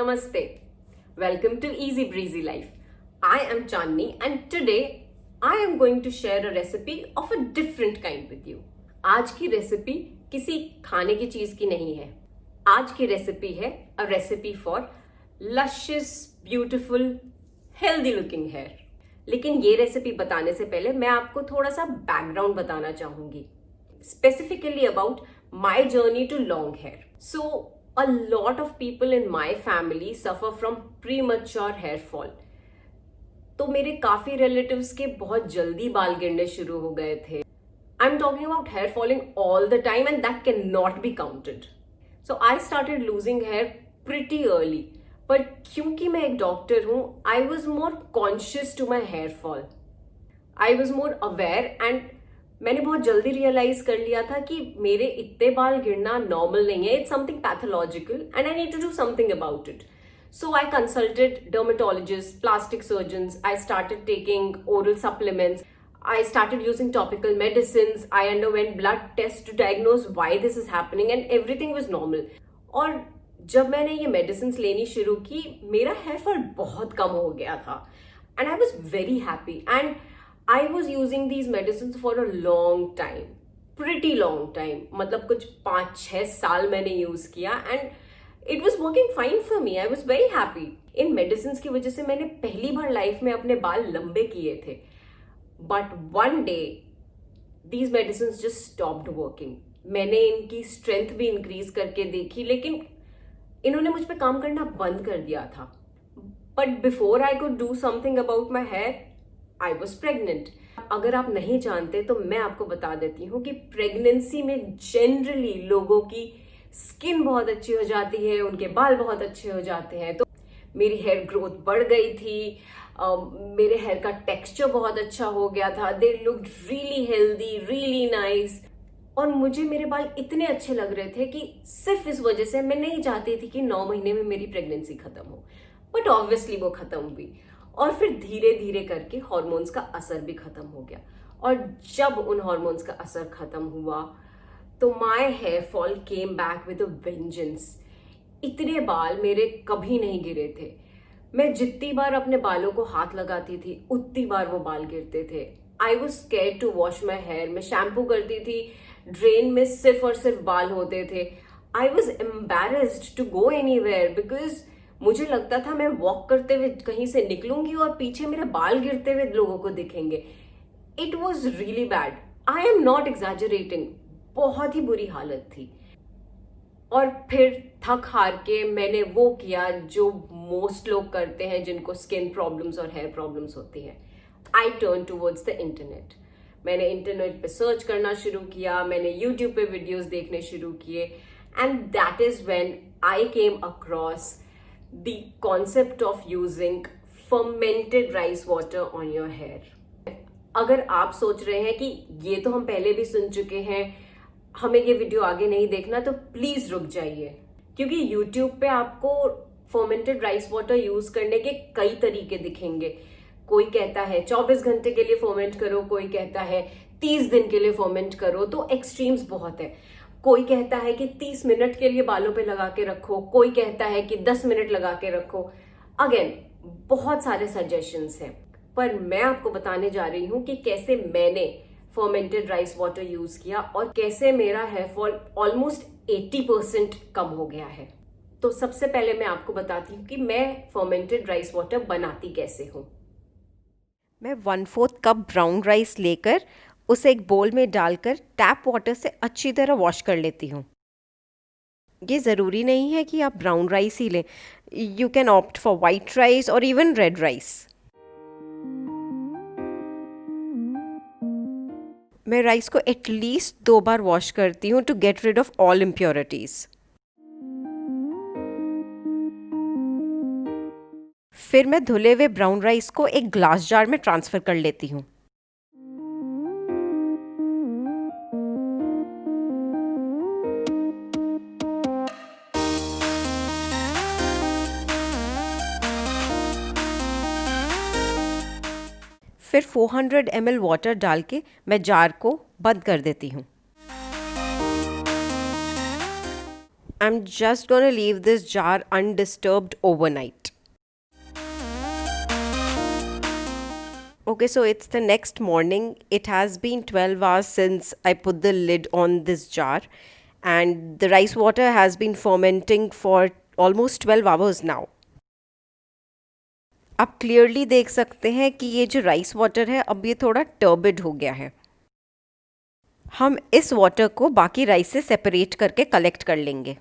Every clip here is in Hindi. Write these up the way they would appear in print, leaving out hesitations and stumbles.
Namaste. Welcome to Easy Breezy Life. I am Chandni and today I am going to share a recipe of a different kind with you. आज की रेसिपी किसी खाने की चीज की नहीं है. आज की रेसिपी है a recipe for luscious, beautiful, healthy looking hair. लेकिन ये रेसिपी बताने से पहले मैं आपको थोड़ा सा बैकग्राउंड बताना चाहूंगी. Specifically about my journey to long hair. So a lot of people in my family suffer from premature hair fall. तो मेरे काफी रिलेटिव्स के बहुत जल्दी बाल गिरने शुरू हो गए थे. I'm talking about hair falling all the time and that cannot be counted. So I started losing hair pretty early. पर क्योंकि मैं एक डॉक्टर हूँ, I was more conscious to my hair fall. I was more aware and मैंने बहुत जल्दी रियलाइज कर लिया था कि मेरे इतने बाल गिरना नॉर्मल नहीं है. It's something pathological and I need to do something about it. So I consulted dermatologists, plastic surgeons. I started taking oral supplements. I started using topical medicines. I underwent blood tests to diagnose why this is happening and everything was normal. और जब मैंने ये medicines लेनी शुरू की, मेरा hair fall बहुत कम हो गया था. And I was very happy. And I was using these medicines for a long time. Pretty long time. मतलब कुछ 5-6 साल मैंने यूज किया and It was working fine for me. I was very happy. In medicines की वजह से मैंने पहली बार लाइफ में अपने बाल लंबे किए थे. But one day, these medicines just stopped working. मैंने इनकी strength भी increase करके देखी, लेकिन इन्होंने मुझ पे काम करना बंद कर दिया था. But before I could do something about my hair, I was pregnant. अगर आप नहीं जानते तो मैं आपको बता देती हूँ कि प्रेगनेंसी में जनरली लोगों की स्किन बहुत अच्छी हो जाती है, उनके बाल बहुत अच्छे हो जाते हैं. तो मेरी हेयर ग्रोथ बढ़ गई थी. मेरे हेयर का टेक्सचर बहुत अच्छा हो गया था. They looked really healthy, really nice. और मुझे मेरे बाल इतने अच्छे लग रहे थे कि सिर्फ इस वजह से मैं नहीं चाहती थी कि 9 महीने में मेरी प्रेगनेंसी खत्म हो. बट ऑब्वियसली वो खत्म हुई. और फिर धीरे धीरे करके हॉर्मोन्स का असर भी खत्म हो गया. और जब उन हॉर्मोन्स का असर खत्म हुआ तो my hair fall came back with a vengeance. इतने बाल मेरे कभी नहीं गिरे थे. मैं जितनी बार अपने बालों को हाथ लगाती थी उतनी बार वो बाल गिरते थे. I was scared to wash my hair. मैं शैम्पू करती थी, ड्रेन में सिर्फ और सिर्फ बाल होते थे. I was embarrassed to go anywhere because मुझे लगता था मैं वॉक करते हुए कहीं से निकलूंगी और पीछे मेरे बाल गिरते हुए लोगों को दिखेंगे. It was really bad. I am not exaggerating. बहुत ही बुरी हालत थी. और फिर थक हार के मैंने वो किया जो मोस्ट लोग करते हैं जिनको स्किन प्रॉब्लम्स और हेयर प्रॉब्लम्स होती हैं. I turn towards the internet. मैंने इंटरनेट पे सर्च करना शुरू किया. मैंने यूट्यूब पे वीडियोस देखने शुरू किए. And that is when I came across the concept of using fermented rice water on your hair. अगर आप सोच रहे हैं कि ये तो हम पहले भी सुन चुके हैं, हमें ये वीडियो आगे नहीं देखना, तो प्लीज रुक जाइए. क्योंकि YouTube पे आपको फर्मेंटेड राइस वाटर यूज करने के कई तरीके दिखेंगे. कोई कहता है 24 घंटे के लिए फर्मेंट करो, कोई कहता है 30 दिन के लिए फर्मेंट करो. तो एक्सट्रीम्स बहुत है. कोई कहता है कि 30 मिनट के लिए बालों पे लगा के रखो, कोई कहता है कि 10 मिनट लगा के रखो. अगेन बहुत सारे सजेशंस हैं. पर मैं आपको बताने जा रही हूँ कि कैसे मैंने फर्मेंटेड राइस वाटर यूज किया और कैसे मेरा हेयर फॉल ऑलमोस्ट 80% कम हो गया है. तो सबसे पहले मैं आपको बताती हूँ कि मैं फर्मेंटेड राइस वाटर बनाती कैसे हूँ. मैं 1/4 कप ब्राउन राइस लेकर उसे एक बोल में डालकर टैप वाटर से अच्छी तरह वॉश कर लेती हूँ. ये ज़रूरी नहीं है कि आप ब्राउन राइस ही लें. You can opt for white rice और इवन रेड राइस. मैं राइस को एटलीस्ट 2 बार वॉश करती हूँ to get rid of all impurities. फिर मैं धुले हुए ब्राउन राइस को एक ग्लास जार में ट्रांसफ़र कर लेती हूँ. फिर 400 ml वाटर डाल के मैं जार को बंद कर देती हूँ. I'm just gonna leave this jar undisturbed overnight. Okay, so it's the next morning. It has been 12 hours since I put the lid on this jar, and the rice water has been fermenting for almost 12 hours now. आप क्लियरली देख सकते हैं कि ये जो राइस वाटर है अब ये थोड़ा टर्बिड हो गया है. हम इस वाटर को बाकी राइस से सेपरेट करके कलेक्ट कर लेंगे.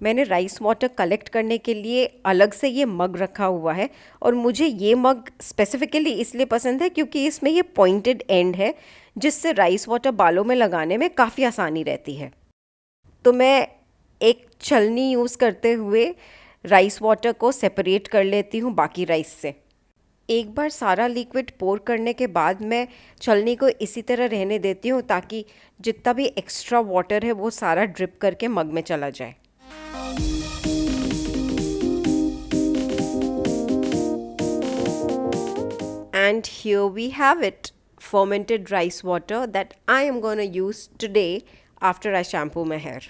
मैंने राइस वाटर कलेक्ट करने के लिए अलग से ये मग रखा हुआ है, और मुझे ये मग स्पेसिफिकली इसलिए पसंद है क्योंकि इसमें ये पॉइंटेड एंड है जिससे राइस वाटर बालों में लगाने में काफ़ी आसानी रहती है. तो मैं एक छलनी यूज़ करते हुए राइस वाटर को सेपरेट कर लेती हूँ बाकी राइस से. एक बार सारा लिक्विड पोर करने के बाद मैं छलनी को इसी तरह रहने देती हूँ ताकि जितना भी एक्स्ट्रा वाटर है वो सारा ड्रिप करके मग में चला जाए. And here we have it, fermented rice water that I am going to use today after I shampoo my hair.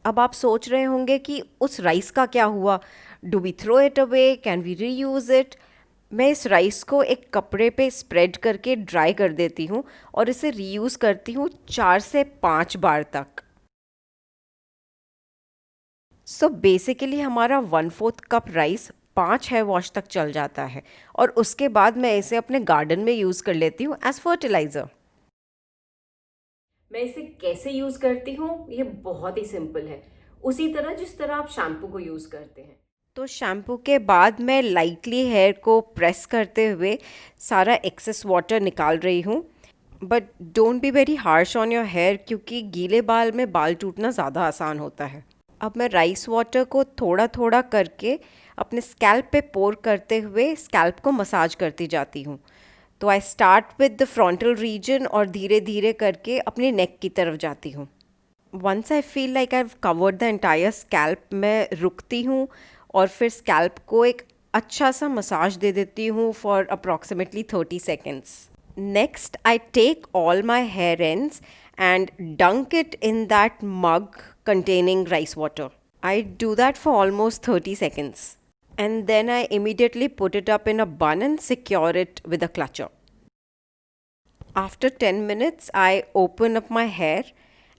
अब आप सोच रहे होंगे कि उस राइस का क्या हुआ? Do we throw it away? Can we reuse it? मैं इस राइस को एक कपड़े पे स्प्रेड करके ड्राई कर देती हूँ और इसे रीयूज़ करती हूँ 4 से 5 बार तक. सो बेसिकली हमारा 1/4 कप राइस 5 हेयर वॉश तक चल जाता है, और उसके बाद मैं इसे अपने गार्डन में यूज़ कर लेती हूँ एज फर्टिलाइज़र. मैं इसे कैसे यूज करती हूँ ये बहुत ही सिंपल है, उसी तरह जिस तरह आप शैम्पू को यूज करते हैं. तो शैम्पू के बाद मैं लाइटली हेयर को प्रेस करते हुए सारा एक्सेस वाटर निकाल रही हूँ. But don't be very harsh on your hair क्योंकि गीले बाल में बाल टूटना ज़्यादा आसान होता है. अब मैं राइस वाटर को थोड़ा थोड़ा करके अपने स्कैल्प पे पोर करते हुए स्कैल्प को मसाज करती जाती हूँ. तो I start with the frontal region और धीरे धीरे करके अपनी नेक की तरफ जाती हूँ. Once I feel like I have covered the entire scalp, मैं रुकती हूँ और फिर स्कैल्प को एक अच्छा सा मसाज दे देती हूँ for approximately 30 seconds. Next, I take all my hair ends and dunk it in that mug containing rice water. I do that for almost 30 seconds. And then I immediately put it up in a bun and secure it with a clutcher. After 10 minutes, I open up my hair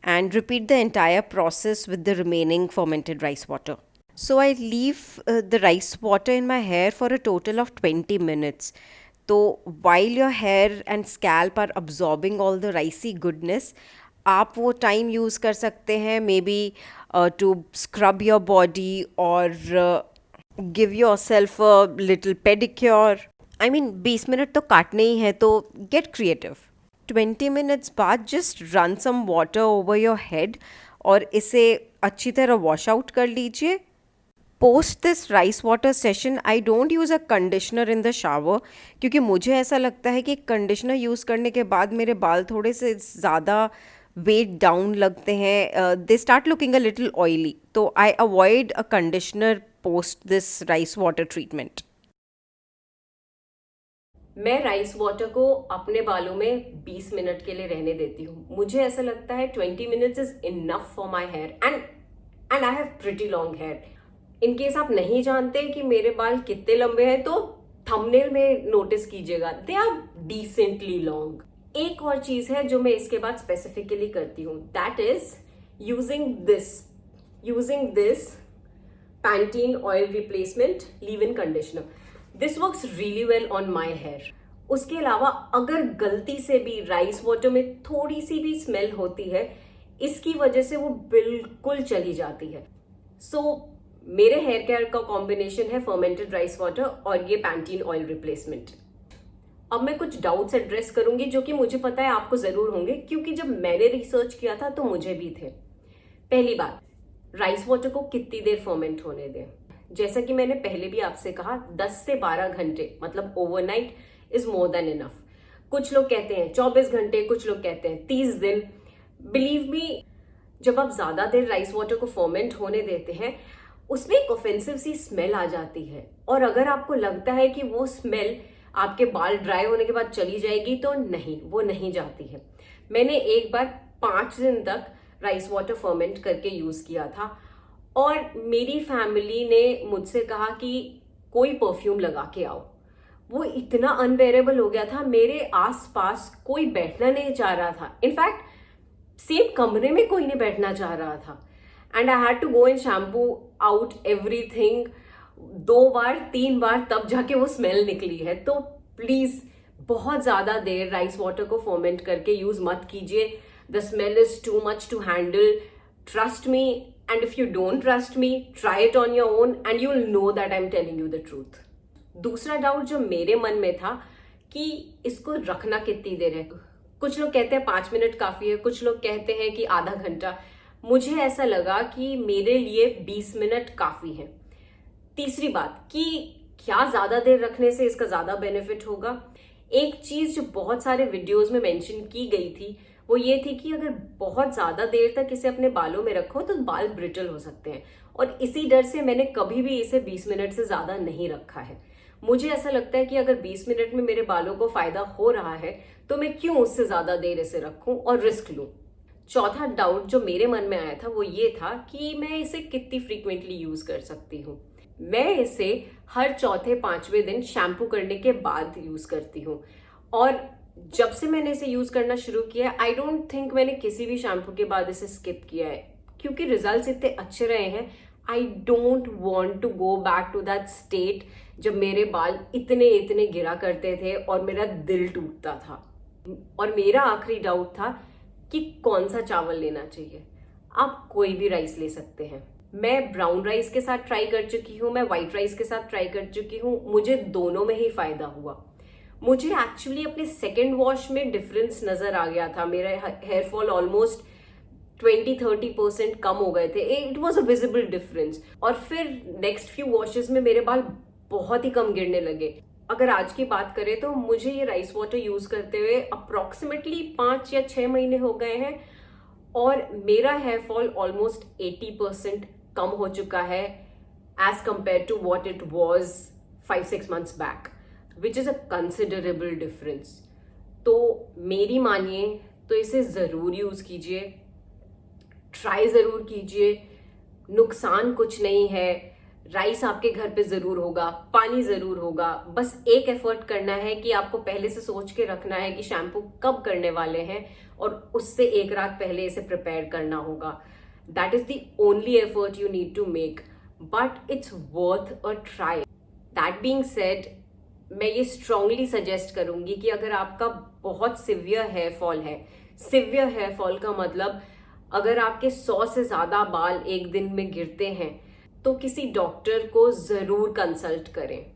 and repeat the entire process with the remaining fermented rice water. So I leave the rice water in my hair for a total of 20 minutes. तो while your hair and scalp are absorbing all the ricey goodness, आप वो टाइम यूज़ कर सकते हैं may be to scrub your body और give yourself a little pedicure. I mean 20 minute तो काटने ही है, तो गेट क्रिएटिव. 20 मिनट्स बाद just run some water over your head और इसे अच्छी तरह वॉश आउट कर लीजिए. Post this rice water session I don't use a conditioner in the shower क्योंकि मुझे ऐसा लगता है कि कंडीशनर यूज़ करने के बाद मेरे बाल थोड़े से ज़्यादा वेट डाउन लगते हैं. They start looking a little oily, तो I avoid a conditioner post this rice water treatment. मैं राइस वाटर को अपने बालों में 20 मिनट के लिए रहने देती हूँ. मुझे ऐसा लगता है 20 minutes is enough for my hair and I have pretty long hair. In case आप नहीं जानते कि मेरे बाल कितने लंबे हैं तो थंबनेल में नोटिस कीजिएगा, दे आर डिसेंटली लॉन्ग. एक और चीज है जो मैं इसके बाद स्पेसिफिकली करती हूँ, that is using this Pantene oil replacement leave in conditioner. This works really well on my hair. उसके अलावा अगर गलती से भी राइस वाटर में थोड़ी सी भी स्मेल होती है, इसकी वजह से वो बिल्कुल चली जाती है. सो मेरे हेयर केयर का कॉम्बिनेशन है फर्मेंटेड राइस वाटर और ये पैंटीन ऑयल रिप्लेसमेंट. अब मैं कुछ डाउट्स एड्रेस करूंगी जो कि मुझे पता है आपको जरूर होंगे क्योंकि जब मैंने रिसर्च किया था तो मुझे भी थे. पहली बात, राइस वाटर को कितनी देर फर्मेंट होने दें. जैसा कि मैंने पहले भी आपसे कहा 10 से 12 घंटे मतलब overnight is more than enough. कुछ लोग कहते हैं 24 घंटे, कुछ लोग कहते हैं 30 दिन. बिलीव मी, जब आप ज्यादा देर राइस वाटर को फर्मेंट होने देते हैं उसमें एक ऑफेंसिव सी स्मेल आ जाती है, और अगर आपको लगता है कि वो स्मेल आपके बाल ड्राई होने के बाद चली जाएगी तो नहीं, वो नहीं जाती है. मैंने एक बार 5 दिन तक राइस वाटर फर्मेंट करके यूज किया था और मेरी फैमिली ने मुझसे कहा कि कोई परफ्यूम लगा के आओ। वो इतना अनबेरेबल हो गया था, मेरे आसपास कोई बैठना नहीं चाह रहा था। इनफैक्ट सेम कमरे में कोई नहीं बैठना चाह रहा था। And I had to go and shampoo out everything 2 बार 3 बार, तब जाके वो स्मेल निकली है। तो प्लीज बहुत ज्यादा देर राइस वाटर को फर्मेंट करके यूज मत कीजिए। The smell is too much to handle, trust me. And if you don't trust me, try it on your own and you will know that I am telling you the truth. दूसरा डाउट जो मेरे मन में था कि इसको रखना कितनी देर है। कुछ लोग कहते हैं 5 मिनट काफी है, कुछ लोग कहते हैं कि आधा घंटा। मुझे ऐसा लगा कि मेरे लिए 20 मिनट काफी है। तीसरी बात कि क्या ज्यादा देर रखने से इसका ज्यादा बेनिफिट होगा। एक चीज जो बहुत सारे वीडियोस में मेंशन की गई थी वो ये थी कि अगर बहुत ज्यादा देर तक इसे अपने बालों में रखो तो बाल ब्रिटल हो सकते हैं, और इसी डर से मैंने कभी भी इसे 20 मिनट से ज्यादा नहीं रखा है। मुझे ऐसा लगता है कि अगर 20 मिनट में मेरे बालों को फायदा हो रहा है तो मैं क्यों उससे ज्यादा देर इसे रखूं और रिस्क लूं। चौथा डाउट जो मेरे मन में आया था वो ये था कि मैं इसे कितनी फ्रीक्वेंटली यूज कर सकती हूँ। मैं इसे हर चौथे 5वें दिन शैम्पू करने के बाद यूज करती हूँ, और जब से मैंने इसे यूज करना शुरू किया आई डोंट थिंक मैंने किसी भी शैम्पू के बाद इसे स्किप किया है, क्योंकि रिजल्ट्स इतने अच्छे रहे हैं। I don't want to go back to that state जब मेरे बाल इतने इतने गिरा करते थे और मेरा दिल टूटता था। और मेरा आखिरी डाउट था कि कौन सा चावल लेना चाहिए। आप कोई भी राइस ले सकते हैं। मैं ब्राउन राइस के साथ ट्राई कर चुकी हूँ, मैं व्हाइट राइस के साथ ट्राई कर चुकी हूँ, मुझे दोनों में ही फायदा हुआ। मुझे एक्चुअली अपने सेकेंड वॉश में डिफरेंस नजर आ गया था। मेरा हेयर फॉल ऑलमोस्ट 20-30% कम हो गए थे। It was a visible difference. और फिर नेक्स्ट फ्यू वॉशेस में मेरे बाल बहुत ही कम गिरने लगे। अगर आज की बात करें तो मुझे ये राइस वाटर यूज करते हुए अप्रोक्सीमेटली 5 या 6 महीने हो गए हैं, और मेरा हेयर फॉल ऑलमोस्ट 80% कम हो चुका है as compare to what it was 5-6 months बैक, which is a considerable difference. तो मेरी मानिए तो इसे जरूर यूज कीजिए, ट्राई जरूर कीजिए, नुकसान कुछ नहीं है। राइस आपके घर पे जरूर होगा, पानी जरूर होगा, बस एक एफर्ट करना है कि आपको पहले से सोच के रखना है कि शैम्पू कब करने वाले हैं और उससे एक रात पहले इसे प्रिपेयर करना होगा। That is the only effort you need to make, but it's worth a try. That being said, मैं ये स्ट्रांगली सजेस्ट करूंगी कि अगर आपका बहुत सिवियर हेयर फॉल है, सिवियर हेयर फॉल का मतलब अगर आपके 100 से ज्यादा बाल एक दिन में गिरते हैं, तो किसी डॉक्टर को जरूर कंसल्ट करें।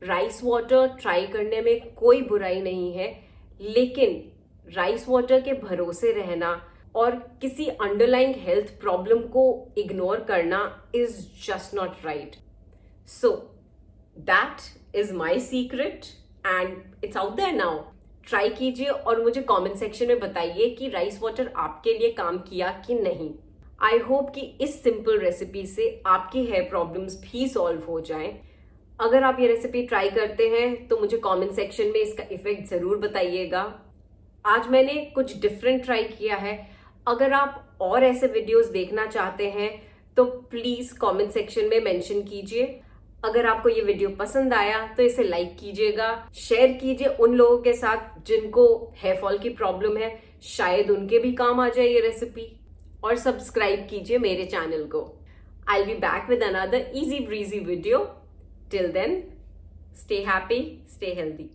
राइस वाटर ट्राई करने में कोई बुराई नहीं है, लेकिन राइस वाटर के भरोसे रहना और किसी अंडरलाइंग हेल्थ प्रॉब्लम को इग्नोर करना is just not right. So that is my secret and it's out there now. Try कीजिए और मुझे कमेंट सेक्शन में बताइए कि राइस वाटर आपके लिए काम किया कि नहीं। आई होप कि इस सिंपल रेसिपी से आपकी हेयर प्रॉब्लम्स भी सॉल्व हो जाएं। अगर आप ये रेसिपी ट्राई करते हैं तो मुझे कमेंट सेक्शन में इसका इफेक्ट जरूर बताइएगा। आज मैंने कुछ डिफरेंट ट्राई किया है। अगर आप और ऐसे वीडियोस देखना चाहते हैं तो प्लीज कमेंट सेक्शन में मेंशन कीजिए। अगर आपको ये वीडियो पसंद आया तो इसे लाइक कीजिएगा, शेयर कीजिए उन लोगों के साथ जिनको हेयर फॉल की प्रॉब्लम है, शायद उनके भी काम आ जाए ये रेसिपी, और सब्सक्राइब कीजिए मेरे चैनल को। I will be back with another easy breezy video. Till then, stay happy, stay healthy.